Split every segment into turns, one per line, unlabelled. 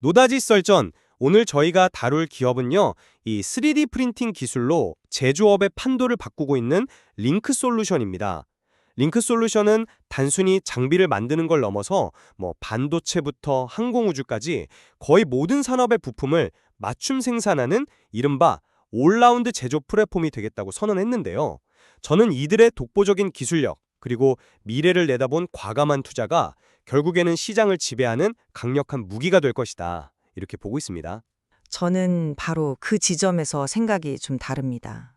노다지 썰전, 오늘 저희가 다룰 기업은요, 이 3D 프린팅 기술로 제조업의 판도를 바꾸고 있는 링크 솔루션입니다. 링크 솔루션은 단순히 장비를 만드는 걸 넘어서 반도체부터 항공우주까지 거의 모든 산업의 부품을 맞춤 생산하는 이른바 올라운드 제조 플랫폼이 되겠다고 선언했는데요. 저는 이들의 독보적인 기술력, 그리고 미래를 내다본 과감한 투자가 결국에는 시장을 지배하는 강력한 무기가 될 것이다. 이렇게 보고 있습니다.
저는 바로 그 지점에서 생각이 좀 다릅니다.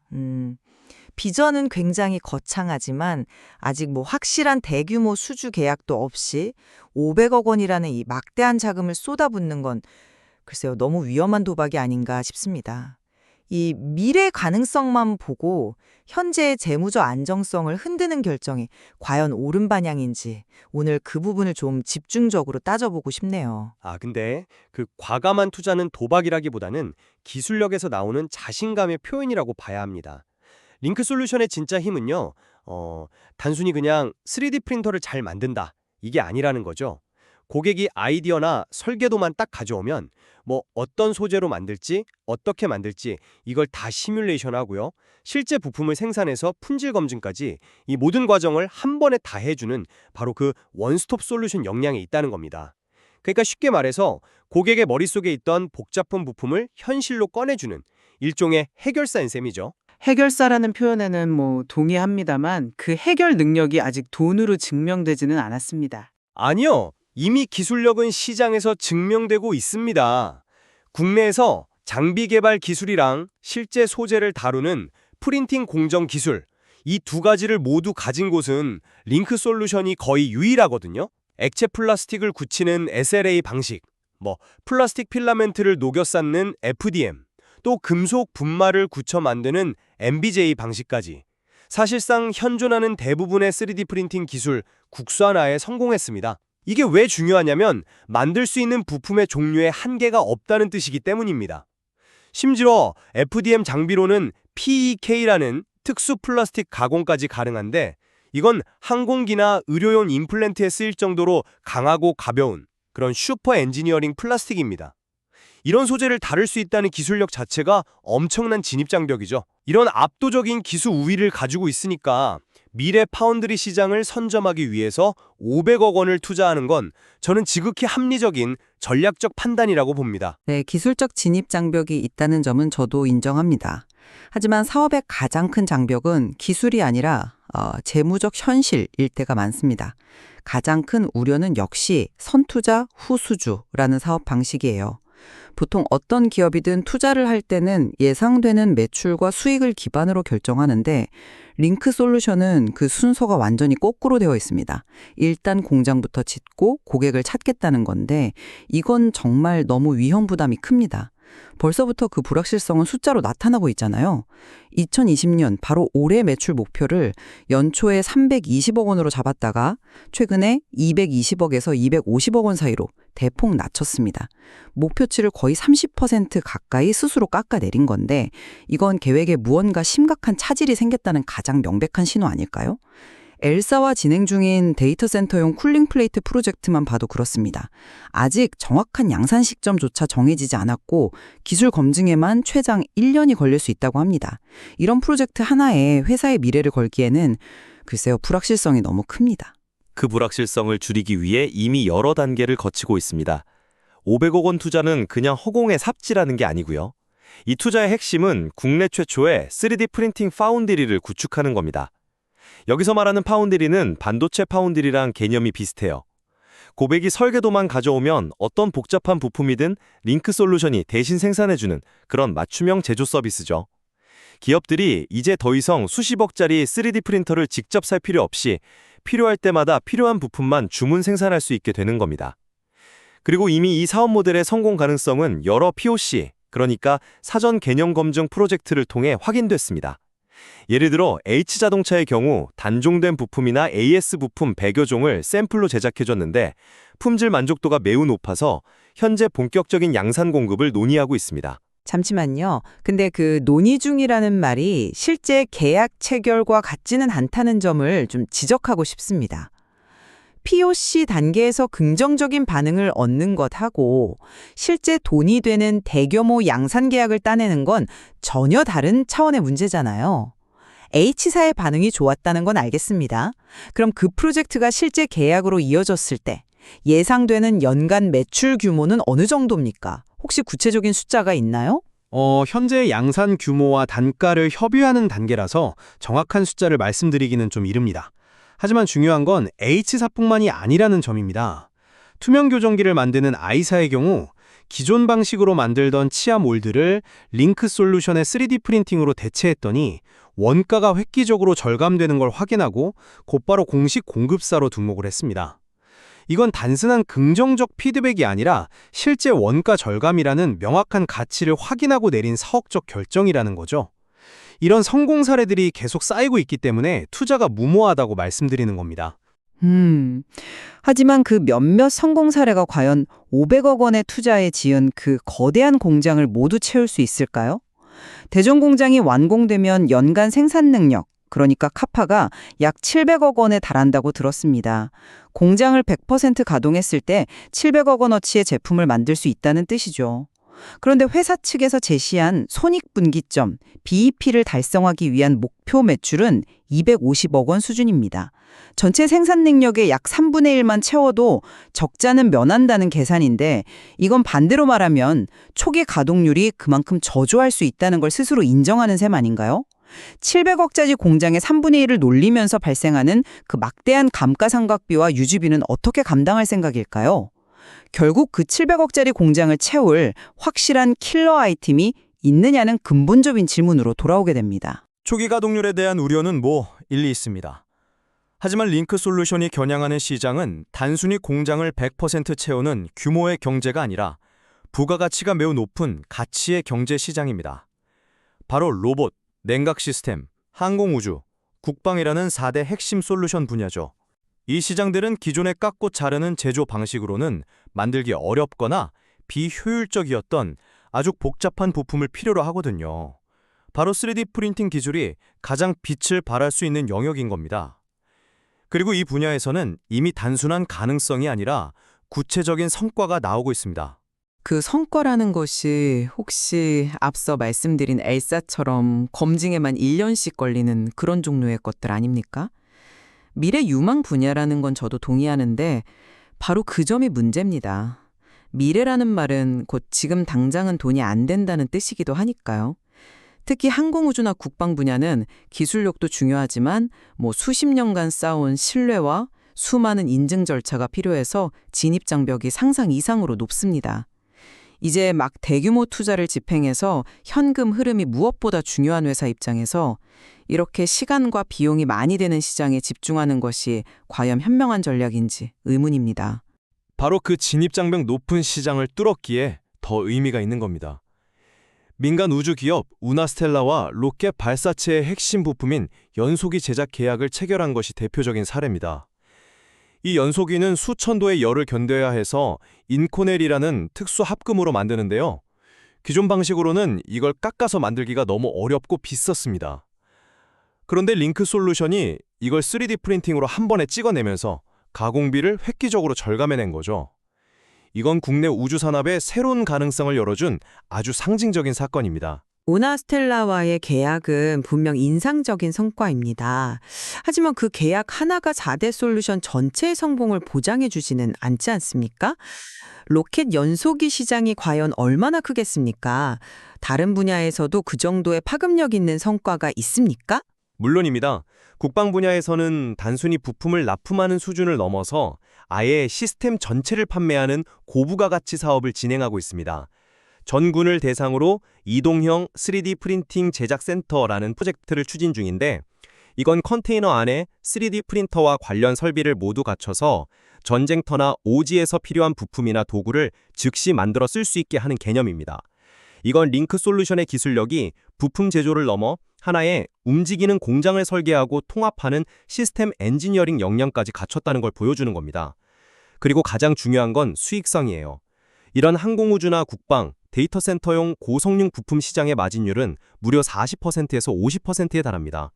비전은 굉장히 거창하지만 아직 확실한 대규모 수주 계약도 없이 500억 원이라는 이 막대한 자금을 쏟아붓는 건 글쎄요, 너무 위험한 도박이 아닌가 싶습니다. 이 미래 가능성만 보고 현재의 재무적 안정성을 흔드는 결정이 과연 옳은 방향인지 오늘 그 부분을 좀 집중적으로 따져보고 싶네요.
근데 그 과감한 투자는 도박이라기보다는 기술력에서 나오는 자신감의 표현이라고 봐야 합니다. 링크 솔루션의 진짜 힘은요, 단순히 그냥 3D 프린터를 잘 만든다. 이게 아니라는 거죠. 고객이 아이디어나 설계도만 딱 가져오면 어떤 소재로 만들지, 어떻게 만들지 이걸 다 시뮬레이션 하고요. 실제 부품을 생산해서 품질 검증까지 이 모든 과정을 한 번에 다 해주는 바로 그 원스톱 솔루션 역량이 있다는 겁니다. 그러니까 쉽게 말해서 고객의 머릿속에 있던 복잡한 부품을 현실로 꺼내주는 일종의 해결사인 셈이죠.
해결사라는 표현에는 동의합니다만 그 해결 능력이 아직 돈으로 증명되지는 않았습니다.
아니요. 이미 기술력은 시장에서 증명되고 있습니다. 국내에서 장비 개발 기술이랑 실제 소재를 다루는 프린팅 공정 기술, 이 두 가지를 모두 가진 곳은 링크 솔루션이 거의 유일하거든요. 액체 플라스틱을 굳히는 SLA 방식, 플라스틱 필라멘트를 녹여 쌓는 FDM, 또 금속 분말을 굳혀 만드는 MBJ 방식까지. 사실상 현존하는 대부분의 3D 프린팅 기술 국산화에 성공했습니다. 이게 왜 중요하냐면 만들 수 있는 부품의 종류에 한계가 없다는 뜻이기 때문입니다. 심지어 FDM 장비로는 PEK라는 특수 플라스틱 가공까지 가능한데 이건 항공기나 의료용 임플란트에 쓰일 정도로 강하고 가벼운 그런 슈퍼 엔지니어링 플라스틱입니다. 이런 소재를 다룰 수 있다는 기술력 자체가 엄청난 진입장벽이죠. 이런 압도적인 기술 우위를 가지고 있으니까 미래 파운드리 시장을 선점하기 위해서 500억 원을 투자하는 건 저는 지극히 합리적인 전략적 판단이라고 봅니다.
네, 기술적 진입 장벽이 있다는 점은 저도 인정합니다. 하지만 사업의 가장 큰 장벽은 기술이 아니라 재무적 현실일 때가 많습니다. 가장 큰 우려는 역시 선투자 후수주라는 사업 방식이에요. 보통 어떤 기업이든 투자를 할 때는 예상되는 매출과 수익을 기반으로 결정하는데 링크 솔루션은 그 순서가 완전히 거꾸로 되어 있습니다. 일단 공장부터 짓고 고객을 찾겠다는 건데 이건 정말 너무 위험 부담이 큽니다. 벌써부터 그 불확실성은 숫자로 나타나고 있잖아요. 2020년 바로 올해 매출 목표를 연초에 320억 원으로 잡았다가 최근에 220억에서 250억 원 사이로 대폭 낮췄습니다. 목표치를 거의 30% 가까이 스스로 깎아내린 건데 이건 계획에 무언가 심각한 차질이 생겼다는 가장 명백한 신호 아닐까요? 엘사와 진행 중인 데이터 센터용 쿨링 플레이트 프로젝트만 봐도 그렇습니다. 아직 정확한 양산 시점조차 정해지지 않았고 기술 검증에만 최장 1년이 걸릴 수 있다고 합니다. 이런 프로젝트 하나에 회사의 미래를 걸기에는 글쎄요, 불확실성이 너무 큽니다.
그 불확실성을 줄이기 위해 이미 여러 단계를 거치고 있습니다. 500억 원 투자는 그냥 허공에 삽질하는 게 아니고요. 이 투자의 핵심은 국내 최초의 3D 프린팅 파운드리를 구축하는 겁니다. 여기서 말하는 파운드리는 반도체 파운드리랑 개념이 비슷해요. 고객이 설계도만 가져오면 어떤 복잡한 부품이든 링크 솔루션이 대신 생산해주는 그런 맞춤형 제조 서비스죠. 기업들이 이제 더 이상 수십억짜리 3D 프린터를 직접 살 필요 없이 필요할 때마다 필요한 부품만 주문 생산할 수 있게 되는 겁니다. 그리고 이미 이 사업 모델의 성공 가능성은 여러 POC, 그러니까 사전 개념 검증 프로젝트를 통해 확인됐습니다. 예를 들어 H자동차의 경우 단종된 부품이나 AS 부품 100여 종을 샘플로 제작해줬는데 품질 만족도가 매우 높아서 현재 본격적인 양산 공급을 논의하고 있습니다.
잠시만요. 근데 그 논의 중이라는 말이 실제 계약 체결과 같지는 않다는 점을 좀 지적하고 싶습니다. POC 단계에서 긍정적인 반응을 얻는 것하고 실제 돈이 되는 대규모 양산 계약을 따내는 건 전혀 다른 차원의 문제잖아요. H사의 반응이 좋았다는 건 알겠습니다. 그럼 그 프로젝트가 실제 계약으로 이어졌을 때 예상되는 연간 매출 규모는 어느 정도입니까? 혹시 구체적인 숫자가 있나요?
현재 양산 규모와 단가를 협의하는 단계라서 정확한 숫자를 말씀드리기는 좀 이릅니다. 하지만 중요한 건 H사뿐만이 아니라는 점입니다. 투명 교정기를 만드는 I사의 경우 기존 방식으로 만들던 치아 몰드를 링크 솔루션의 3D 프린팅으로 대체했더니 원가가 획기적으로 절감되는 걸 확인하고 곧바로 공식 공급사로 등록을 했습니다. 이건 단순한 긍정적 피드백이 아니라 실제 원가 절감이라는 명확한 가치를 확인하고 내린 사업적 결정이라는 거죠. 이런 성공 사례들이 계속 쌓이고 있기 때문에 투자가 무모하다고 말씀드리는 겁니다.
하지만 그 몇몇 성공 사례가 과연 500억 원의 투자에 지은 그 거대한 공장을 모두 채울 수 있을까요? 대전 공장이 완공되면 연간 생산 능력, 그러니까 카파가 약 700억 원에 달한다고 들었습니다. 공장을 100% 가동했을 때 700억 원어치의 제품을 만들 수 있다는 뜻이죠. 그런데 회사 측에서 제시한 손익분기점, BEP를 달성하기 위한 목표 매출은 250억 원 수준입니다. 전체 생산 능력의 약 3분의 1만 채워도 적자는 면한다는 계산인데 이건 반대로 말하면 초기 가동률이 그만큼 저조할 수 있다는 걸 스스로 인정하는 셈 아닌가요? 700억짜리 공장의 3분의 1을 놀리면서 발생하는 그 막대한 감가상각비와 유지비는 어떻게 감당할 생각일까요? 결국 그 700억짜리 공장을 채울 확실한 킬러 아이템이 있느냐는 근본적인 질문으로 돌아오게 됩니다.
초기 가동률에 대한 우려는 일리 있습니다. 하지만 링크 솔루션이 겨냥하는 시장은 단순히 공장을 100% 채우는 규모의 경제가 아니라 부가가치가 매우 높은 가치의 경제 시장입니다. 바로 로봇, 냉각 시스템, 항공우주, 국방이라는 4대 핵심 솔루션 분야죠. 이 시장들은 기존의 깎고 자르는 제조 방식으로는 만들기 어렵거나 비효율적이었던 아주 복잡한 부품을 필요로 하거든요. 바로 3D 프린팅 기술이 가장 빛을 발할 수 있는 영역인 겁니다. 그리고 이 분야에서는 이미 단순한 가능성이 아니라 구체적인 성과가 나오고 있습니다.
그 성과라는 것이 혹시 앞서 말씀드린 엘사처럼 검증에만 1년씩 걸리는 그런 종류의 것들 아닙니까? 미래 유망 분야라는 건 저도 동의하는데 바로 그 점이 문제입니다. 미래라는 말은 곧 지금 당장은 돈이 안 된다는 뜻이기도 하니까요. 특히 항공우주나 국방 분야는 기술력도 중요하지만 수십 년간 쌓아온 신뢰와 수많은 인증 절차가 필요해서 진입 장벽이 상상 이상으로 높습니다. 이제 막 대규모 투자를 집행해서 현금 흐름이 무엇보다 중요한 회사 입장에서 이렇게 시간과 비용이 많이 드는 시장에 집중하는 것이 과연 현명한 전략인지 의문입니다.
바로 그 진입장벽 높은 시장을 뚫었기에 더 의미가 있는 겁니다. 민간 우주 기업 우나스텔라와 로켓 발사체의 핵심 부품인 연소기 제작 계약을 체결한 것이 대표적인 사례입니다. 이 연소기는 수천 도의 열을 견뎌야 해서 인코넬이라는 특수 합금으로 만드는데요. 기존 방식으로는 이걸 깎아서 만들기가 너무 어렵고 비쌌습니다. 그런데 링크 솔루션이 이걸 3D 프린팅으로 한 번에 찍어내면서 가공비를 획기적으로 절감해낸 거죠. 이건 국내 우주 산업의 새로운 가능성을 열어준 아주 상징적인 사건입니다.
우나스텔라와의 계약은 분명 인상적인 성과입니다. 하지만 그 계약 하나가 4대 솔루션 전체의 성공을 보장해주지는 않지 않습니까? 로켓 연소기 시장이 과연 얼마나 크겠습니까? 다른 분야에서도 그 정도의 파급력 있는 성과가 있습니까?
물론입니다. 국방 분야에서는 단순히 부품을 납품하는 수준을 넘어서 아예 시스템 전체를 판매하는 고부가 가치 사업을 진행하고 있습니다. 전군을 대상으로 이동형 3D 프린팅 제작 센터라는 프로젝트를 추진 중인데 이건 컨테이너 안에 3D 프린터와 관련 설비를 모두 갖춰서 전쟁터나 오지에서 필요한 부품이나 도구를 즉시 만들어 쓸 수 있게 하는 개념입니다. 이건 링크 솔루션의 기술력이 부품 제조를 넘어 하나의 움직이는 공장을 설계하고 통합하는 시스템 엔지니어링 역량까지 갖췄다는 걸 보여주는 겁니다. 그리고 가장 중요한 건 수익성이에요. 이런 항공우주나 국방, 데이터 센터용 고성능 부품 시장의 마진율은 무려 40%에서 50%에 달합니다.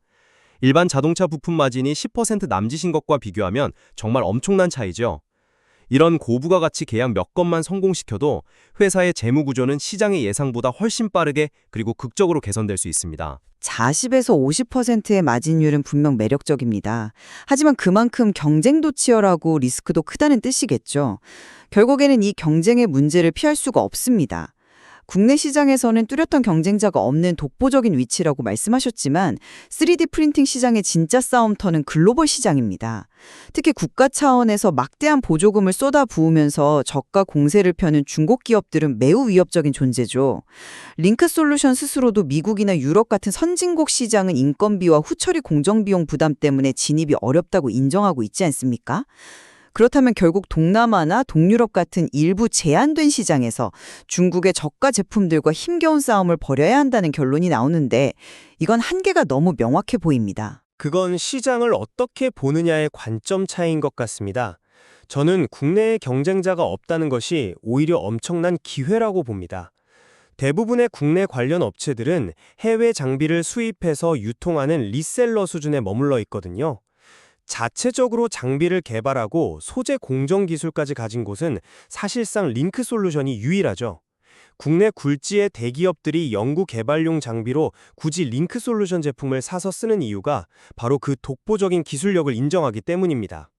일반 자동차 부품 마진이 10% 남짓인 것과 비교하면 정말 엄청난 차이죠. 이런 고부가가치 계약 몇 건만 성공시켜도 회사의 재무 구조는 시장의 예상보다 훨씬 빠르게 그리고 극적으로 개선될 수 있습니다.
40에서 50%의 마진율은 분명 매력적입니다. 하지만 그만큼 경쟁도 치열하고 리스크도 크다는 뜻이겠죠. 결국에는 이 경쟁의 문제를 피할 수가 없습니다. 국내 시장에서는 뚜렷한 경쟁자가 없는 독보적인 위치라고 말씀하셨지만 3D 프린팅 시장의 진짜 싸움터는 글로벌 시장입니다. 특히 국가 차원에서 막대한 보조금을 쏟아부으면서 저가 공세를 펴는 중국 기업들은 매우 위협적인 존재죠. 링크솔루션 스스로도 미국이나 유럽 같은 선진국 시장은 인건비와 후처리 공정비용 부담 때문에 진입이 어렵다고 인정하고 있지 않습니까? 그렇다면 결국 동남아나 동유럽 같은 일부 제한된 시장에서 중국의 저가 제품들과 힘겨운 싸움을 벌여야 한다는 결론이 나오는데 이건 한계가 너무 명확해 보입니다.
그건 시장을 어떻게 보느냐의 관점 차이인 것 같습니다. 저는 국내에 경쟁자가 없다는 것이 오히려 엄청난 기회라고 봅니다. 대부분의 국내 관련 업체들은 해외 장비를 수입해서 유통하는 리셀러 수준에 머물러 있거든요. 자체적으로 장비를 개발하고 소재 공정 기술까지 가진 곳은 사실상 링크솔루션이 유일하죠. 국내 굴지의 대기업들이 연구 개발용 장비로 굳이 링크솔루션 제품을 사서 쓰는 이유가 바로 그 독보적인 기술력을 인정하기 때문입니다.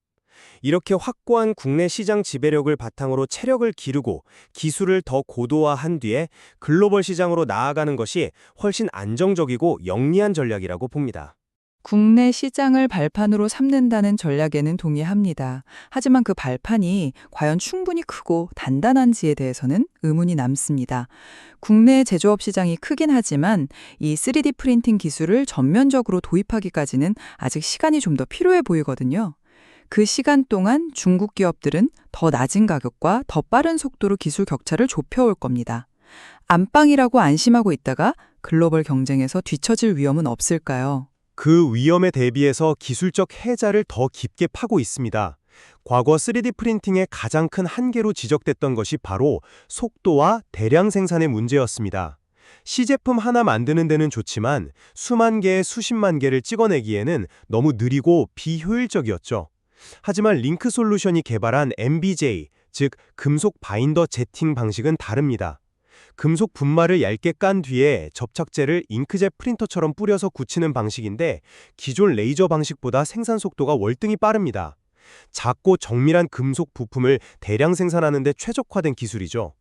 이렇게 확고한 국내 시장 지배력을 바탕으로 체력을 기르고 기술을 더 고도화한 뒤에 글로벌 시장으로 나아가는 것이 훨씬 안정적이고 영리한 전략이라고 봅니다.
국내 시장을 발판으로 삼는다는 전략에는 동의합니다. 하지만 그 발판이 과연 충분히 크고 단단한지에 대해서는 의문이 남습니다. 국내 제조업 시장이 크긴 하지만 이 3D 프린팅 기술을 전면적으로 도입하기까지는 아직 시간이 좀 더 필요해 보이거든요. 그 시간 동안 중국 기업들은 더 낮은 가격과 더 빠른 속도로 기술 격차를 좁혀올 겁니다. 안방이라고 안심하고 있다가 글로벌 경쟁에서 뒤처질 위험은 없을까요?
그 위험에 대비해서 기술적 해자를 더 깊게 파고 있습니다. 과거 3D 프린팅의 가장 큰 한계로 지적됐던 것이 바로 속도와 대량 생산의 문제였습니다. 시제품 하나 만드는 데는 좋지만 수만 개의 수십만 개를 찍어내기에는 너무 느리고 비효율적이었죠. 하지만 링크 솔루션이 개발한 MBJ, 즉 금속 바인더 제팅 방식은 다릅니다. 금속 분말을 얇게 깐 뒤에 접착제를 잉크젯 프린터처럼 뿌려서 굳히는 방식인데 기존 레이저 방식보다 생산 속도가 월등히 빠릅니다. 작고 정밀한 금속 부품을 대량 생산하는 데 최적화된 기술이죠.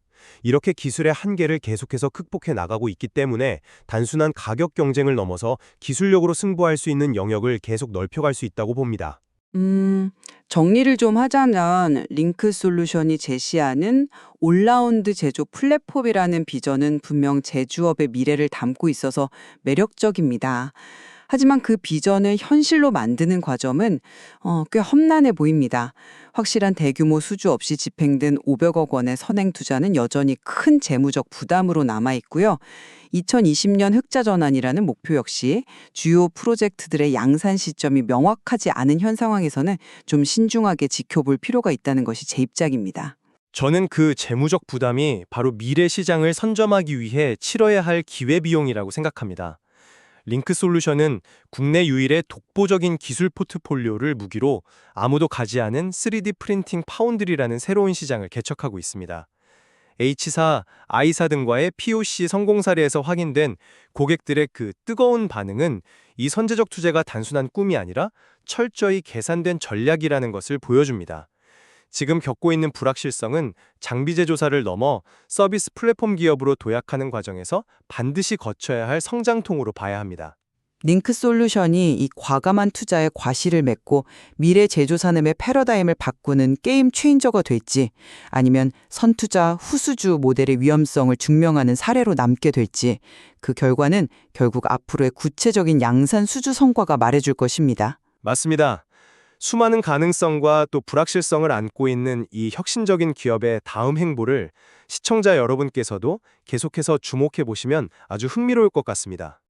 이렇게 기술의 한계를 계속해서 극복해 나가고 있기 때문에 단순한 가격 경쟁을 넘어서 기술력으로 승부할 수 있는 영역을 계속 넓혀갈 수 있다고 봅니다.
정리를 좀 하자면 링크 솔루션이 제시하는 올라운드 제조 플랫폼이라는 비전은 분명 제조업의 미래를 담고 있어서 매력적입니다. 하지만 그 비전을 현실로 만드는 과정은 꽤 험난해 보입니다. 확실한 대규모 수주 없이 집행된 500억 원의 선행 투자는 여전히 큰 재무적 부담으로 남아있고요. 2020년 흑자 전환이라는 목표 역시 주요 프로젝트들의 양산 시점이 명확하지 않은 현 상황에서는 좀 신중하게 지켜볼 필요가 있다는 것이 제 입장입니다.
저는 그 재무적 부담이 바로 미래 시장을 선점하기 위해 치러야 할 기회비용이라고 생각합니다. 링크 솔루션은 국내 유일의 독보적인 기술 포트폴리오를 무기로 아무도 가지 않은 3D 프린팅 파운드리라는 새로운 시장을 개척하고 있습니다. H사, I사 등과의 POC 성공 사례에서 확인된 고객들의 그 뜨거운 반응은 이 선제적 투자가 단순한 꿈이 아니라 철저히 계산된 전략이라는 것을 보여줍니다. 지금 겪고 있는 불확실성은 장비 제조사를 넘어 서비스 플랫폼 기업으로 도약하는 과정에서 반드시 거쳐야 할 성장통으로 봐야 합니다.
링크 솔루션이 이 과감한 투자에 과실을 맺고 미래 제조 산업의 패러다임을 바꾸는 게임 체인저가 될지 아니면 선투자 후수주 모델의 위험성을 증명하는 사례로 남게 될지 그 결과는 결국 앞으로의 구체적인 양산 수주 성과가 말해줄 것입니다.
맞습니다. 수많은 가능성과 또 불확실성을 안고 있는 이 혁신적인 기업의 다음 행보를 시청자 여러분께서도 계속해서 주목해 보시면 아주 흥미로울 것 같습니다.